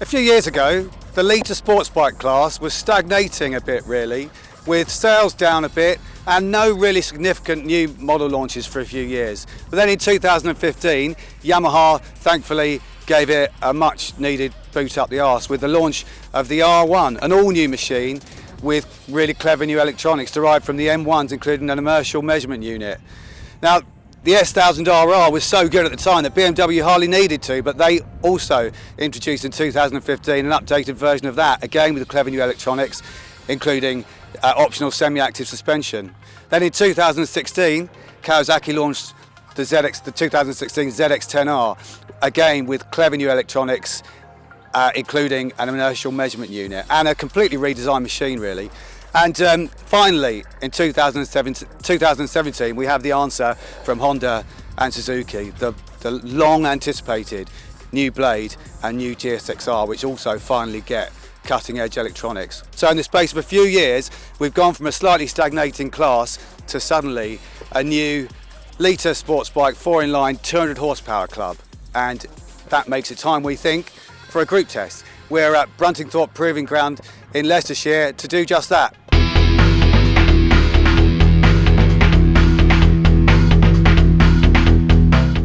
A few years ago, the litre sports bike class was stagnating a bit really, with sales down a bit and no really significant new model launches for a few years. But then in 2015, Yamaha thankfully gave it a much needed boot up the arse with the launch of the R1, an all new machine with really clever new electronics derived from the M1s, including an inertial measurement unit. Now, the S1000RR was so good at the time that BMW hardly needed to, but they also introduced in 2015 an updated version of that, again with the clever new electronics, including optional semi-active suspension. Then in 2016, Kawasaki launched the 2016 ZX-10R, again with clever new electronics, including an inertial measurement unit and a completely redesigned machine really. And finally, in 2017, we have the answer from Honda and Suzuki, the long anticipated new Blade and new GSX-R, which also finally get cutting edge electronics. So in the space of a few years, we've gone from a slightly stagnating class to suddenly a new litre sports bike 4-in-line 200 horsepower club. And that makes it time, we think, for a group test. We're at Bruntingthorpe Proving Ground in Leicestershire to do just that.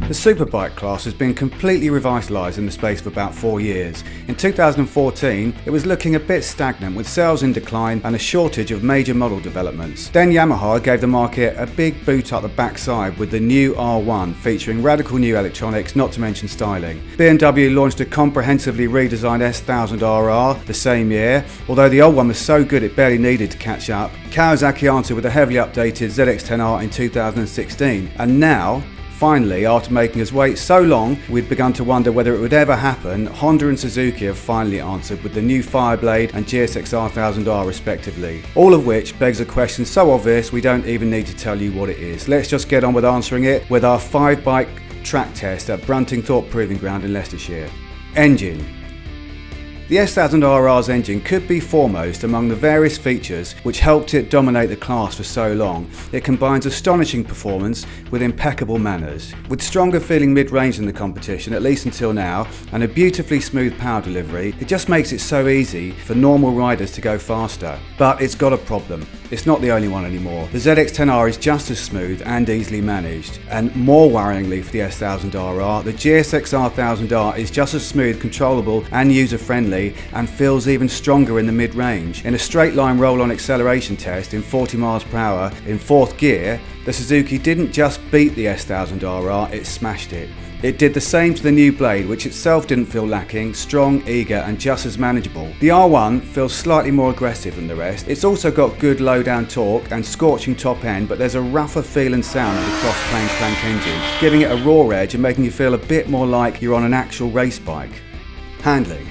The Superbike class has been completely revitalised in the space of about 4 years. In 2014, it was looking a bit stagnant with sales in decline and a shortage of major model developments. Then Yamaha gave the market a big boot up the backside with the new R1 featuring radical new electronics, not to mention styling. BMW launched a comprehensively redesigned S1000Rr the same year, although the old one was so good it barely needed to catch up. Kawasaki answered with a heavily updated ZX-10R in 2016, and now, finally, after making us wait so long, we'd begun to wonder whether it would ever happen. Honda and Suzuki have finally answered with the new Fireblade and GSX-R1000R respectively. All of which begs a question so obvious we don't even need to tell you what it is. Let's just get on with answering it with our 5-bike track test at Bruntingthorpe Proving Ground in Leicestershire. Engine. The S1000R's engine could be foremost among the various features which helped it dominate the class for so long. It combines astonishing performance with impeccable manners. With stronger feeling mid-range than the competition, at least until now, and a beautifully smooth power delivery, it just makes it so easy for normal riders to go faster. But it's got a problem. It's not the only one anymore. The ZX-10R is just as smooth and easily managed. And more worryingly for the S1000RR, the GSX-R1000R is just as smooth, controllable and user-friendly, and feels even stronger in the mid-range. In a straight line roll-on acceleration test in 40 miles per hour in 4th gear, the Suzuki didn't just beat the S1000RR, it smashed it. It did the same to the new Blade, which itself didn't feel lacking, strong, eager and just as manageable. The R1 feels slightly more aggressive than the rest. It's also got good low-down torque and scorching top end, but there's a rougher feel and sound to the cross-plane crank engine, giving it a raw edge and making you feel a bit more like you're on an actual race bike. Handling.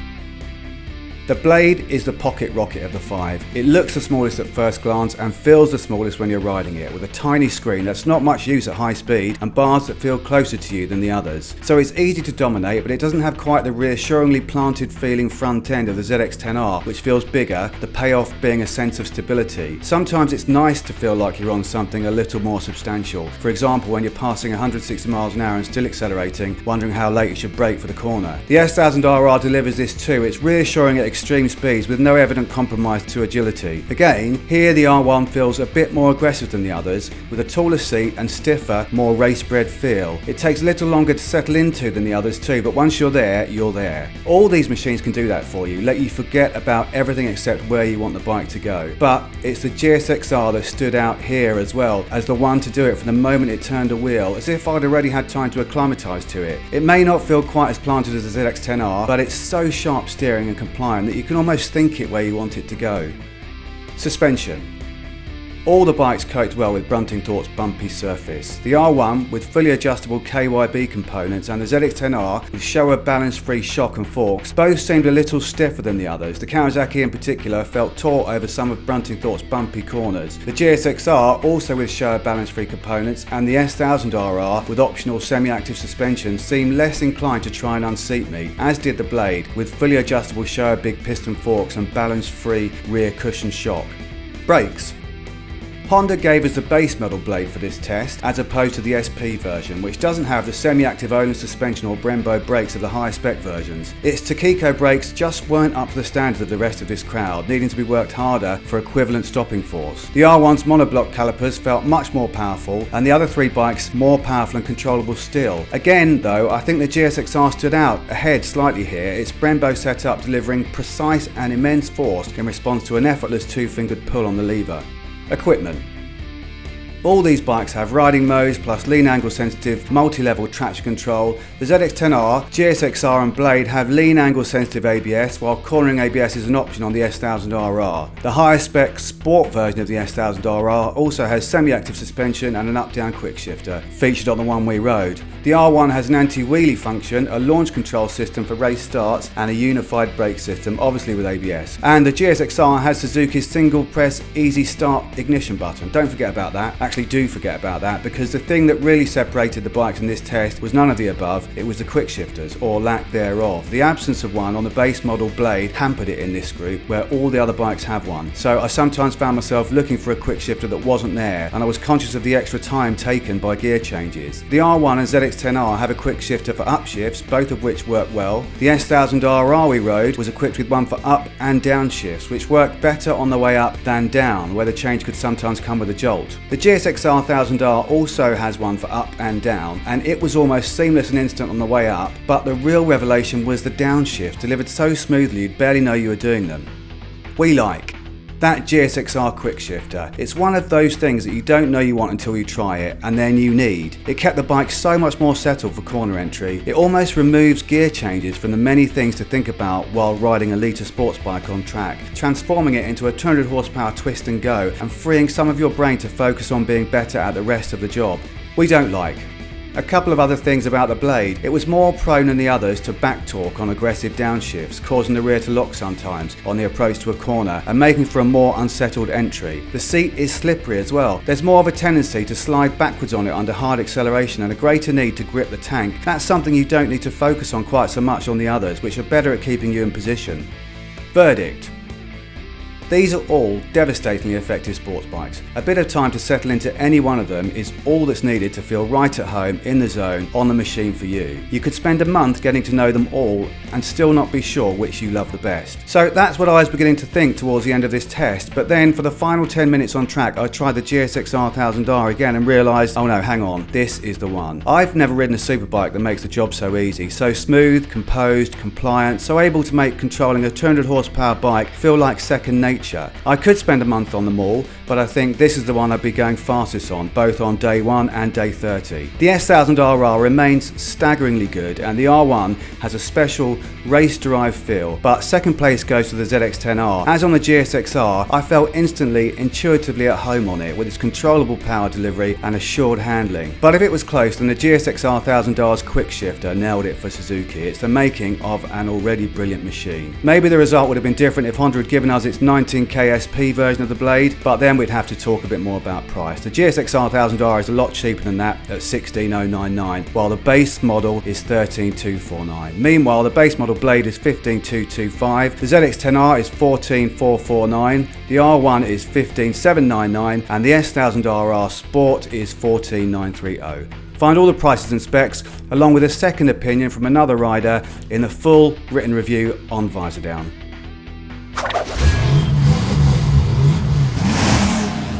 The Blade is the pocket rocket of the 5. It looks the smallest at first glance and feels the smallest when you're riding it, with a tiny screen that's not much use at high speed and bars that feel closer to you than the others. So it's easy to dominate, but it doesn't have quite the reassuringly planted feeling front end of the ZX-10R, which feels bigger, the payoff being a sense of stability. Sometimes it's nice to feel like you're on something a little more substantial. For example, when you're passing 160 miles an hour and still accelerating, wondering how late you should brake for the corner. The S1000RR delivers this too. It's reassuring at extreme speeds with no evident compromise to agility. Again, here the R1 feels a bit more aggressive than the others, with a taller seat and stiffer, more race-bred feel. It takes a little longer to settle into than the others too, but once you're there, you're there. All these machines can do that for you, let you forget about everything except where you want the bike to go. But it's the GSX-R that stood out here as well, as the one to do it from the moment it turned a wheel, as if I'd already had time to acclimatise to it. It may not feel quite as planted as the ZX-10R, but it's so sharp steering and compliant that you can almost think it where you want it to go. Suspension. All the bikes coped well with Bruntingthorpe's bumpy surface. The R1 with fully adjustable KYB components and the ZX-10R with Showa balance-free shock and forks both seemed a little stiffer than the others. The Kawasaki in particular felt taut over some of Bruntingthorpe's bumpy corners. The GSX-R also with Showa balance-free components and the S1000RR with optional semi-active suspension seemed less inclined to try and unseat me, as did the Blade with fully adjustable Showa big piston forks and balance-free rear cushion shock. Brakes. Honda gave us the base model blade for this test, as opposed to the SP version, which doesn't have the semi-active Öhlins suspension or Brembo brakes of the higher spec versions. Its Takiko brakes just weren't up to the standard of the rest of this crowd, needing to be worked harder for equivalent stopping force. The R1's monoblock calipers felt much more powerful, and the other three bikes more powerful and controllable still. Again though, I think the GSX-R stood out ahead slightly here, its Brembo setup delivering precise and immense force in response to an effortless two-fingered pull on the lever. Equipment. All these bikes have riding modes plus lean angle sensitive multi-level traction control. The ZX-10R, GSX-R and Blade have lean angle sensitive ABS, while cornering ABS is an option on the S1000RR. The higher spec sport version of the S1000RR also has semi-active suspension and an up-down quick shifter, featured on the one we rode. The R1 has an anti-wheelie function, a launch control system for race starts and a unified brake system, obviously with ABS. And the GSX-R has Suzuki's single press easy start ignition button. Don't forget about that. Actually do forget about that, because the thing that really separated the bikes in this test was none of the above, it was the quick shifters, or lack thereof. The absence of one on the base model Blade hampered it in this group, where all the other bikes have one. So I sometimes found myself looking for a quick shifter that wasn't there, and I was conscious of the extra time taken by gear changes. The R1 and ZX-10R have a quick shifter for upshifts, both of which work well. The S1000RR we rode was equipped with one for up and down shifts, which worked better on the way up than down, where the change could sometimes come with a jolt. The GSX-R1000R also has one for up and down, and it was almost seamless and instant on the way up, but the real revelation was the downshift, delivered so smoothly you'd barely know you were doing them. We like that GSX-R quick shifter. It's one of those things that you don't know you want until you try it, and then you need. It kept the bike so much more settled for corner entry. It almost removes gear changes from the many things to think about while riding a litre sports bike on track, transforming it into a 200 horsepower twist and go and freeing some of your brain to focus on being better at the rest of the job. We don't like. A couple of other things about the Blade. It was more prone than the others to back torque on aggressive downshifts, causing the rear to lock sometimes on the approach to a corner and making for a more unsettled entry. The seat is slippery as well. There's more of a tendency to slide backwards on it under hard acceleration and a greater need to grip the tank. That's something you don't need to focus on quite so much on the others, which are better at keeping you in position. Verdict. These are all devastatingly effective sports bikes. A bit of time to settle into any one of them is all that's needed to feel right at home, in the zone, on the machine for you. You could spend a month getting to know them all and still not be sure which you love the best. So that's what I was beginning to think towards the end of this test, but then for the final 10 minutes on track I tried the GSX-R1000R again and realised, oh no, hang on, this is the one. I've never ridden a superbike that makes the job so easy, so smooth, composed, compliant, so able to make controlling a 200 horsepower bike feel like second nature. I could spend a month on them all, but I think this is the one I'd be going fastest on, both on day 1 and day 30. The S1000RR remains staggeringly good, and the R1 has a special race-derived feel, but second place goes to the ZX-10R. As on the GSX-R, I felt instantly, intuitively at home on it, with its controllable power delivery and assured handling. But if it was close, then the GSX-R1000R's quick shifter nailed it for Suzuki. It's the making of an already brilliant machine. Maybe the result would have been different if Honda had given us its 19K SP version of the Blade, but then we'd have to talk a bit more about price. The GSX-R1000R is a lot cheaper than that at $16,099, while the base model is $13,249. Meanwhile, the base model Blade is $15,225, the ZX-10R is $14,449, the R1 is $15,799, and the S1000RR Sport is $14,930. Find all the prices and specs, along with a second opinion from another rider, in the full written review on Visordown.